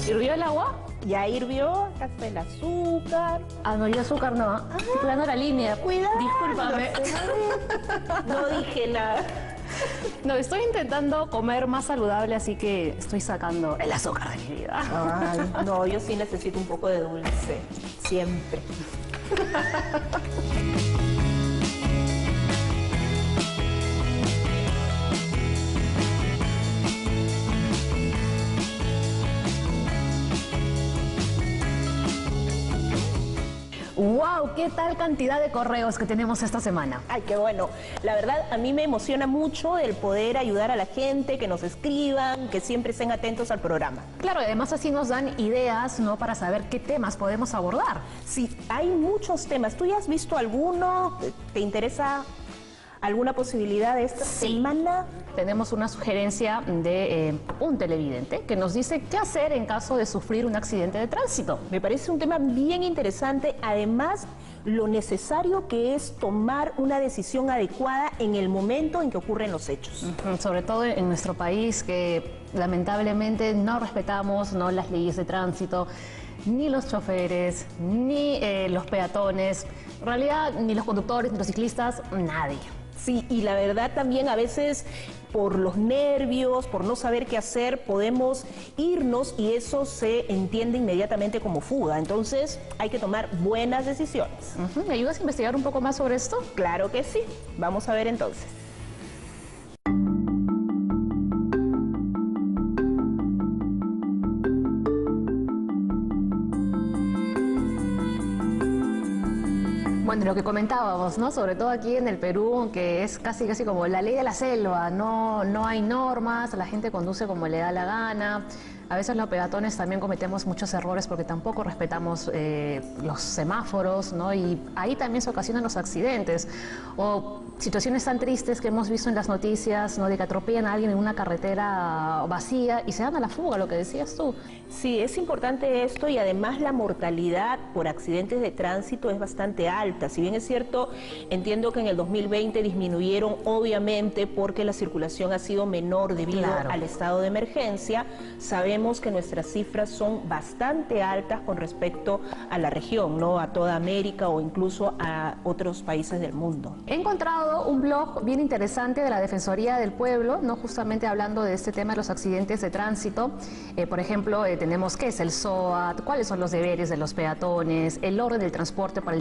¿Hirvió el agua? Ya hirvió, acá está el azúcar. Ah, no, yo azúcar no. Estoy cuidando la línea. Cuidado. Discúlpame. No dije nada. No, estoy intentando comer más saludable, así que estoy sacando el azúcar de mi vida. Ay, no, yo sí necesito un poco de dulce. Siempre. ¡Wow! ¿Qué tal cantidad de correos que tenemos esta semana? Ay, qué bueno. La verdad, a mí me emociona mucho el poder ayudar a la gente, que nos escriban, que siempre estén atentos al programa. Claro, y además así nos dan ideas, ¿no?, para saber qué temas podemos abordar. Sí, hay muchos temas. ¿Tú ya has visto alguno? ¿Te interesa alguna posibilidad de esta semana? Tenemos una sugerencia de un televidente que nos dice qué hacer en caso de sufrir un accidente de tránsito. Me parece un tema bien interesante, además lo necesario que es tomar una decisión adecuada en el momento en que ocurren los hechos. Sobre todo en nuestro país, que lamentablemente no respetamos, ¿no?, las leyes de tránsito, ni los choferes, ni los peatones, en realidad ni los conductores, ni los ciclistas, nadie. Sí, y la verdad también a veces por los nervios, por no saber qué hacer, podemos irnos y eso se entiende inmediatamente como fuga. Entonces hay que tomar buenas decisiones. ¿Me ayudas a investigar un poco más sobre esto? Claro que sí. Vamos a ver entonces. Bueno, lo que comentábamos, ¿no?, sobre todo aquí en el Perú, que es casi como la ley de la selva, no hay normas, la gente conduce como le da la gana. A veces los peatones también cometemos muchos errores porque tampoco respetamos los semáforos, ¿no?, y ahí también se ocasionan los accidentes. O situaciones tan tristes que hemos visto en las noticias, ¿no?, de que atropellan a alguien en una carretera vacía y se dan a la fuga, lo que decías tú. Sí, es importante esto y además la mortalidad por accidentes de tránsito es bastante alta. Si bien es cierto, entiendo que en el 2020 disminuyeron obviamente porque la circulación ha sido menor debido al estado de emergencia. Sabemos que nuestras cifras son bastante altas con respecto a la región, ¿no?, a toda América o incluso a otros países del mundo. He encontrado un blog bien interesante de la Defensoría del Pueblo, ¿no?, justamente hablando de este tema de los accidentes de tránsito. Por ejemplo, tenemos qué es el SOAT, cuáles son los deberes de los peatones, el orden del transporte para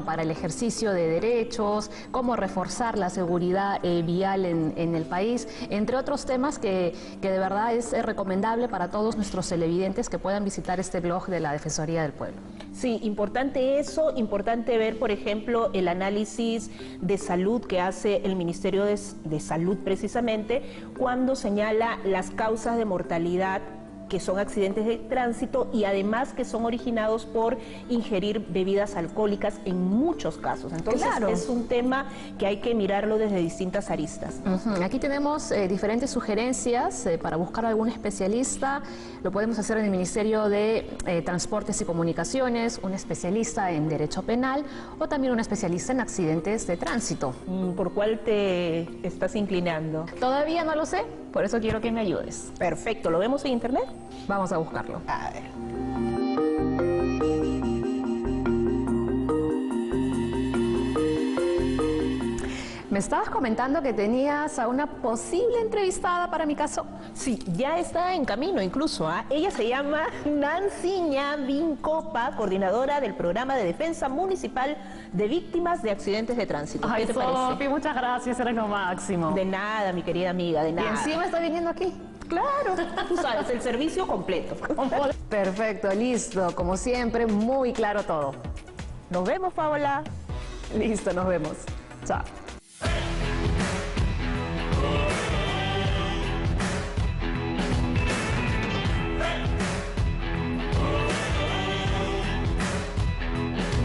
para el ejercicio de derechos, cómo reforzar la seguridad vial en el país, entre otros temas que de verdad es recomendable para todos nuestros televidentes que puedan visitar este blog de la Defensoría del Pueblo. Sí, importante eso, importante ver, por ejemplo, el análisis de salud que hace el Ministerio de Salud precisamente cuando señala las causas de mortalidad que son accidentes de tránsito y además que son originados por ingerir bebidas alcohólicas en muchos casos. Entonces es un tema que hay que mirarlo desde distintas aristas. Aquí tenemos diferentes sugerencias para buscar algún especialista. Lo podemos hacer en el Ministerio de Transportes y Comunicaciones, un especialista en Derecho Penal o también un especialista en accidentes de tránsito. ¿Por cuál te estás inclinando? Todavía no lo sé, por eso quiero que me ayudes. Perfecto, ¿lo vemos en internet? Vamos a buscarlo. A ver. Me estabas comentando que tenías a una posible entrevistada para mi caso. Sí, ya está en camino incluso. Ella se llama Nancy Ñambin Copa, coordinadora del Programa de Defensa Municipal de Víctimas de Accidentes de Tránsito. Ay, ¿Qué te parece? Muchas gracias, eres lo máximo. De nada, mi querida amiga, de nada. ¿Y encima está viniendo aquí? Claro, tú sabes, el servicio completo. Perfecto, listo. Como siempre, muy claro todo. Nos vemos, Paola. Listo, nos vemos. Chao.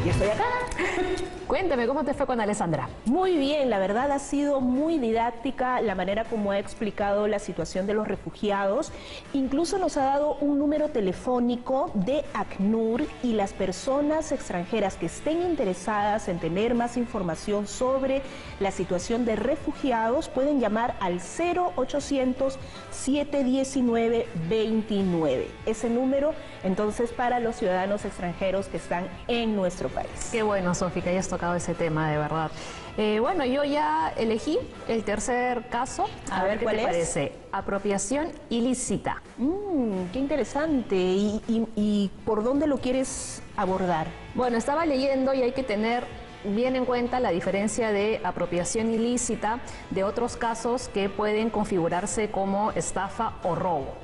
Y estoy acá. Cuéntame, ¿cómo te fue con Alessandra? Muy bien, la verdad ha sido muy didáctica la manera como ha explicado la situación de los refugiados. Incluso nos ha dado un número telefónico de ACNUR y las personas extranjeras que estén interesadas en tener más información sobre la situación de refugiados pueden llamar al 0800-719-29. Ese número, entonces, para los ciudadanos extranjeros que están en nuestro país. Qué bueno, Sofi, que hayas tocado ese tema, de verdad. Bueno, yo ya elegí el tercer caso. A ver qué te parece. Apropiación ilícita. Qué interesante. ¿Y por dónde lo quieres abordar? Bueno, estaba leyendo y hay que tener bien en cuenta la diferencia de apropiación ilícita de otros casos que pueden configurarse como estafa o robo.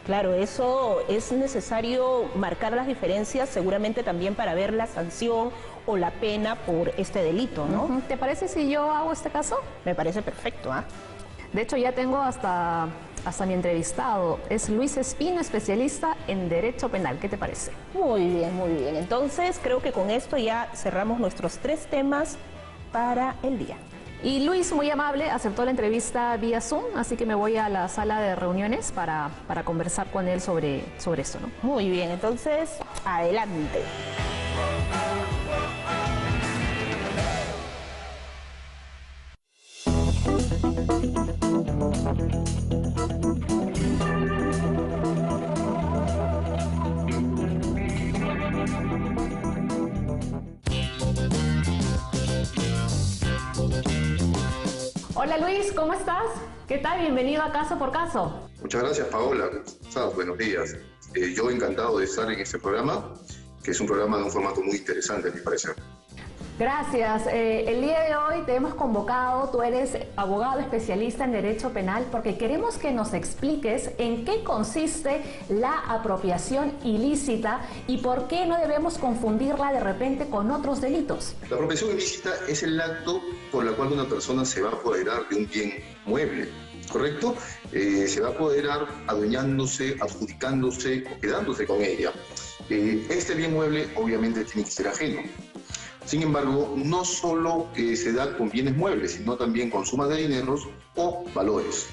Claro, eso es necesario marcar las diferencias, seguramente también para ver la sanción o la pena por este delito, ¿no? ¿Te parece si yo hago este caso? Me parece perfecto, ¿ah? De hecho, ya tengo hasta mi entrevistado. Es Luis Espino, especialista en Derecho Penal. ¿Qué te parece? Muy bien, muy bien. Entonces, creo que con esto ya cerramos nuestros 3 temas para el día. Y Luis, muy amable, aceptó la entrevista vía Zoom, así que me voy a la sala de reuniones para conversar con él sobre esto, ¿no? Muy bien, entonces, adelante. Hola Luis, ¿cómo estás? ¿Qué tal? Bienvenido a Caso por Caso. Muchas gracias, Paola. ¿Cómo estás? Buenos días. Yo encantado de estar en este programa, que es un programa de un formato muy interesante, a mi parecer. Gracias. El día de hoy te hemos convocado, tú eres abogado especialista en Derecho Penal, porque queremos que nos expliques en qué consiste la apropiación ilícita y por qué no debemos confundirla de repente con otros delitos. La apropiación ilícita es el acto por el cual una persona se va a apoderar de un bien mueble, ¿correcto? Se va a apoderar adueñándose, adjudicándose o quedándose con ella. Este bien mueble obviamente tiene que ser ajeno. Sin embargo, no solo se da con bienes muebles, sino también con sumas de dineros o valores.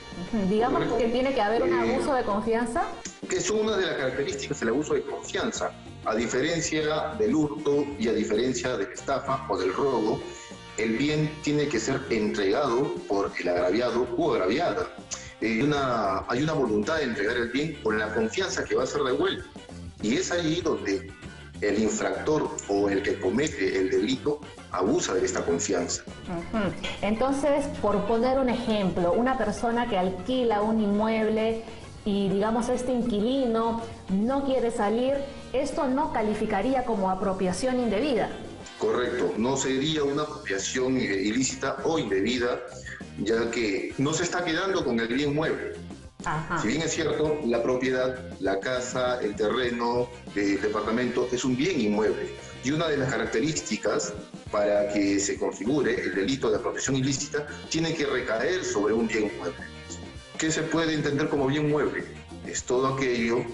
Digamos que tiene que haber un abuso de confianza. Que son una de las características del abuso de confianza. A diferencia del hurto y a diferencia de la estafa o del robo, el bien tiene que ser entregado por el agraviado o agraviada. Hay una voluntad de entregar el bien con la confianza que va a ser devuelto. Y es ahí donde el infractor o el que comete el delito abusa de esta confianza. Entonces, por poner un ejemplo, una persona que alquila un inmueble y digamos este inquilino no quiere salir, ¿esto no calificaría como apropiación indebida? Correcto, no sería una apropiación ilícita o indebida, ya que no se está quedando con el bien mueble. Ajá. Si bien es cierto, la propiedad, la casa, el terreno, el departamento es un bien inmueble. Y una de las características para que se configure el delito de apropiación ilícita tiene que recaer sobre un bien mueble. ¿Qué se puede entender como bien mueble? Es todo aquello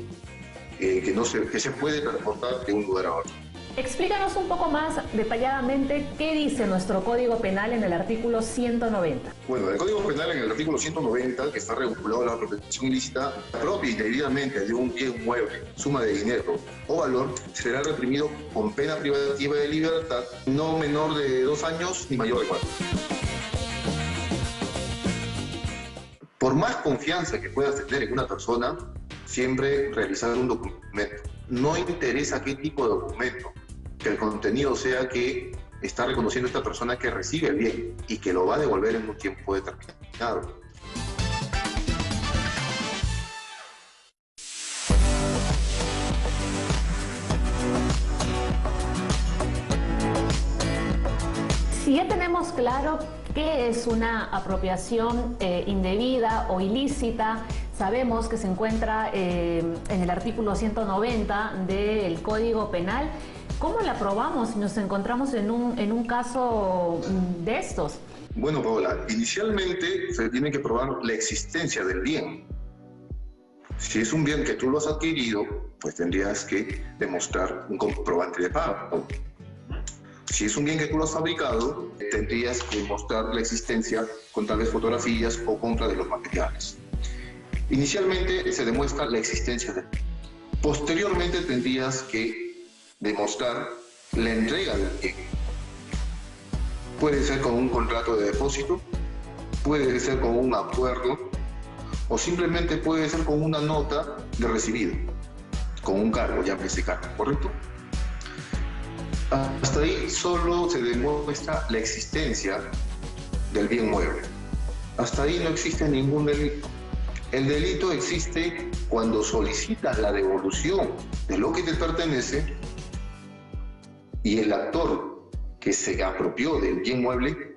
que se puede transportar de un lugar a otro. Explícanos un poco más detalladamente qué dice nuestro Código Penal en el artículo 190. Bueno, el Código Penal en el artículo 190, que está regulado la apropiación ilícita, apropia indebidamente de un bien mueble, suma de dinero o valor, será reprimido con pena privativa de libertad no menor de 2 años ni mayor de 4. Por más confianza que puedas tener en una persona, siempre realizar un documento. No interesa qué tipo de documento, que el contenido sea que está reconociendo a esta persona que recibe el bien y que lo va a devolver en un tiempo determinado. Si ya tenemos claro qué es una apropiación indebida o ilícita, sabemos que se encuentra en el artículo 190 del Código Penal. ¿Cómo la probamos si nos encontramos en un caso de estos? Bueno, Paola, inicialmente se tiene que probar la existencia del bien. Si es un bien que tú lo has adquirido, pues tendrías que demostrar un comprobante de pago. Si es un bien que tú lo has fabricado, tendrías que mostrar la existencia con tal vez fotografías o compra de los materiales. Inicialmente se demuestra la existencia del bien. Posteriormente tendrías que demostrar la entrega del bien. Puede ser con un contrato de depósito, puede ser con un acuerdo o simplemente puede ser con una nota de recibido, con un cargo, llámese cargo, ¿correcto? Hasta ahí solo se demuestra la existencia del bien mueble. Hasta ahí no existe ningún delito. El delito existe cuando solicitas la devolución de lo que te pertenece y el actor que se apropió del bien mueble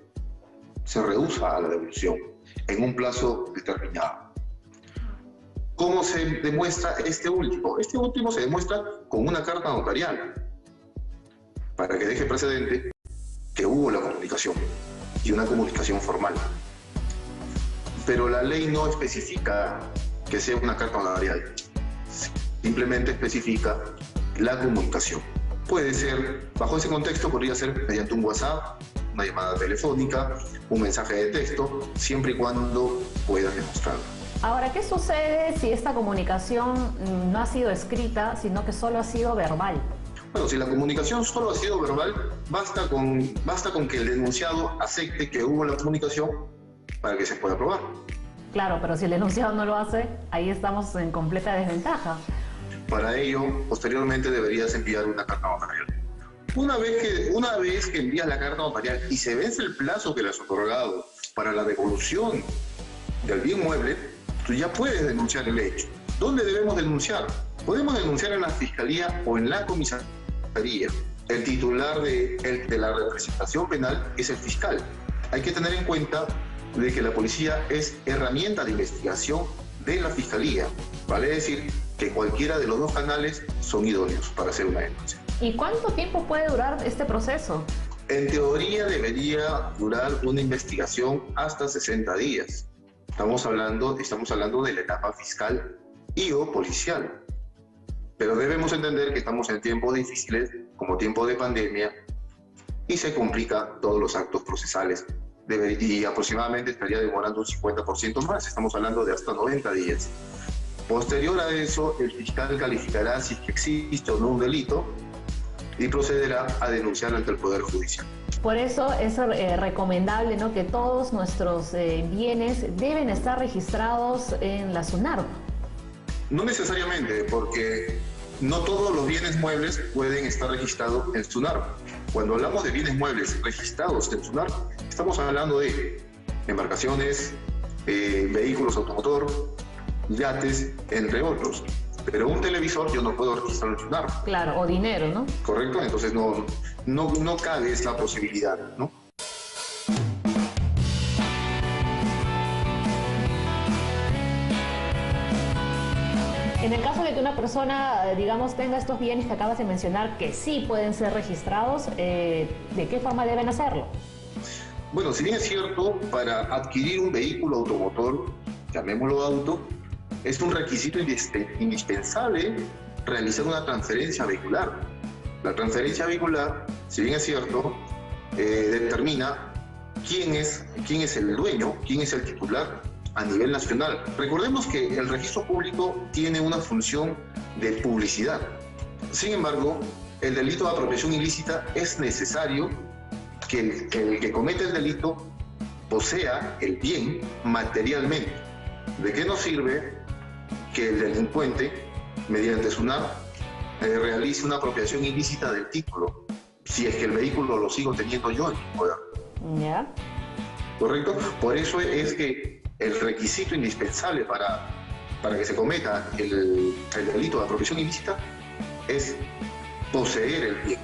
se rehúsa a la devolución en un plazo determinado. ¿Cómo se demuestra este último? Este último se demuestra con una carta notarial, para que deje precedente que hubo la comunicación y una comunicación formal. Pero la ley no especifica que sea una carta notarial, simplemente especifica la comunicación. Puede ser, bajo ese contexto, podría ser mediante un WhatsApp, una llamada telefónica, un mensaje de texto, siempre y cuando puedas demostrarlo. Ahora, ¿qué sucede si esta comunicación no ha sido escrita, sino que solo ha sido verbal? Bueno, si la comunicación solo ha sido verbal, basta con que el denunciado acepte que hubo la comunicación para que se pueda probar. Claro, pero si el denunciado no lo hace, ahí estamos en completa desventaja. Para ello, posteriormente deberías enviar una carta notarial. Una vez que envías la carta notarial y se vence el plazo que le has otorgado para la devolución del bien mueble, tú ya puedes denunciar el hecho. ¿Dónde debemos denunciar? Podemos denunciar en la Fiscalía o en la Comisaría. El titular de la representación penal es el fiscal. Hay que tener en cuenta de que la policía es herramienta de investigación de la Fiscalía. Vale decir que cualquiera de los dos canales son idóneos para hacer una denuncia. ¿Y cuánto tiempo puede durar este proceso? En teoría debería durar una investigación hasta 60 días. Estamos hablando de la etapa fiscal y o policial. Pero debemos entender que estamos en tiempos difíciles, como tiempo de pandemia, y se complican todos los actos procesales. Y aproximadamente estaría demorando un 50% más, estamos hablando de hasta 90 días. Posterior a eso, el fiscal calificará si existe o no un delito y procederá a denunciar ante el Poder Judicial. Por eso es recomendable, ¿no?, que todos nuestros bienes deben estar registrados en la SUNARP. No necesariamente, porque no todos los bienes muebles pueden estar registrados en SUNARP. Cuando hablamos de bienes muebles registrados en SUNARP, estamos hablando de embarcaciones, vehículos automotor, yates, entre otros. Pero un televisor yo no puedo registrarlo en SUNARP. Claro, o dinero, ¿no? Correcto, entonces no cabe esa posibilidad, ¿no? En el caso de que una persona, digamos, tenga estos bienes que acabas de mencionar, que sí pueden ser registrados, ¿de qué forma deben hacerlo? Bueno, si bien es cierto, para adquirir un vehículo automotor, llamémoslo auto, es un requisito indispensable realizar una transferencia vehicular. La transferencia vehicular, si bien es cierto, determina quién es el dueño, quién es el titular a nivel nacional. Recordemos que el registro público tiene una función de publicidad. Sin embargo, el delito de apropiación ilícita es necesario que el que comete el delito posea el bien materialmente. ¿De qué nos sirve que el delincuente, mediante SUNARP, realice una apropiación ilícita del título, si es que el vehículo lo sigo teniendo yo en mi poder? ¿Ya? ¿Correcto? Por eso es que el requisito indispensable para que se cometa el delito de apropiación ilícita es poseer el bien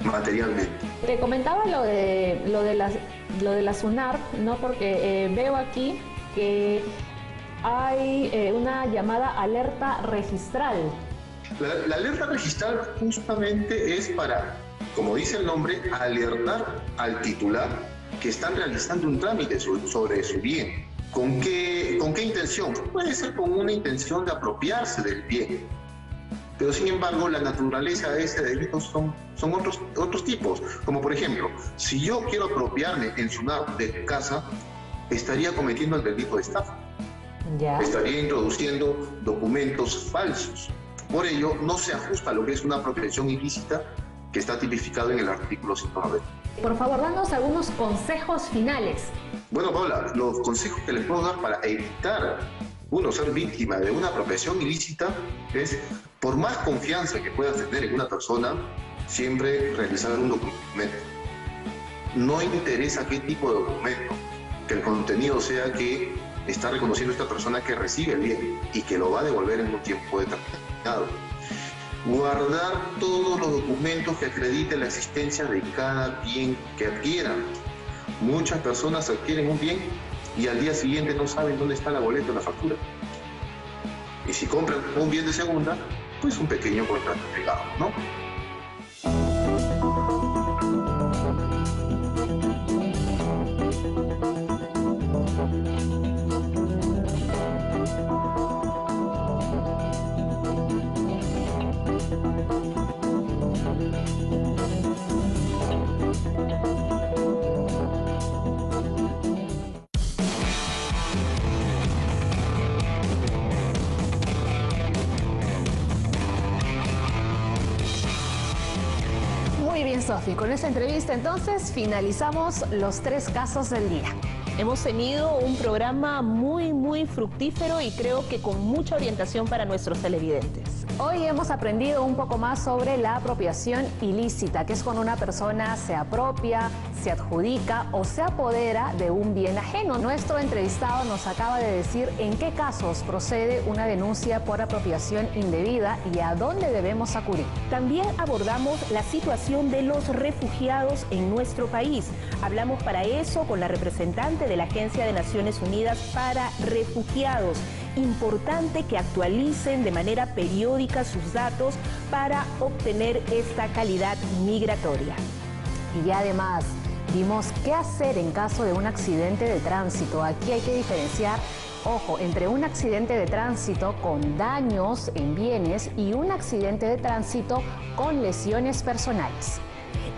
materialmente. Te comentaba lo de la SUNARP, ¿no? Porque veo aquí que hay una llamada alerta registral. La alerta registral justamente es para, como dice el nombre, alertar al titular que están realizando un trámite sobre su bien. ¿Con qué intención? Puede ser con una intención de apropiarse del bien. Pero sin embargo, la naturaleza de ese delito son otros tipos. Como por ejemplo, si yo quiero apropiarme en SUNAT de casa, estaría cometiendo el delito de estafa. Ya. Estaría introduciendo documentos falsos. Por ello, no se ajusta a lo que es una apropiación ilícita que está tipificado en el artículo 190. Por favor, danos algunos consejos finales. Bueno, Paula, los consejos que les puedo dar para evitar uno ser víctima de una apropiación ilícita es, por más confianza que puedas tener en una persona, siempre realizar un documento. No interesa qué tipo de documento, que el contenido sea que está reconociendo esta persona que recibe el bien y que lo va a devolver en un tiempo determinado. Guardar todos los documentos que acrediten la existencia de cada bien que adquieran. Muchas personas adquieren un bien y al día siguiente no saben dónde está la boleta o la factura. Y si compran un bien de segunda, pues un pequeño contrato pegado, ¿no? Muy bien, Sofi. Con esta entrevista entonces finalizamos los 3 casos del día. Hemos tenido un programa muy fructífero y creo que con mucha orientación para nuestros televidentes. Hoy hemos aprendido un poco más sobre la apropiación ilícita, que es cuando una persona se apropia, se adjudica o se apodera de un bien ajeno. Nuestro entrevistado nos acaba de decir en qué casos procede una denuncia por apropiación indebida y a dónde debemos acudir. También abordamos la situación de los refugiados en nuestro país. Hablamos para eso con la representante de la Agencia de Naciones Unidas para Refugiados. Importante que actualicen de manera periódica sus datos para obtener esta calidad migratoria. Y además vimos qué hacer en caso de un accidente de tránsito. Aquí hay que diferenciar, ojo, entre un accidente de tránsito con daños en bienes y un accidente de tránsito con lesiones personales.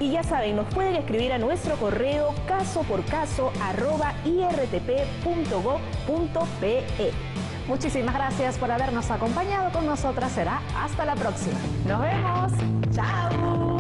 Y ya saben, nos pueden escribir a nuestro correo casoporcaso@irtp.gov.pe. Muchísimas gracias por habernos acompañado. Con nosotras será hasta la próxima. Nos vemos. Chao.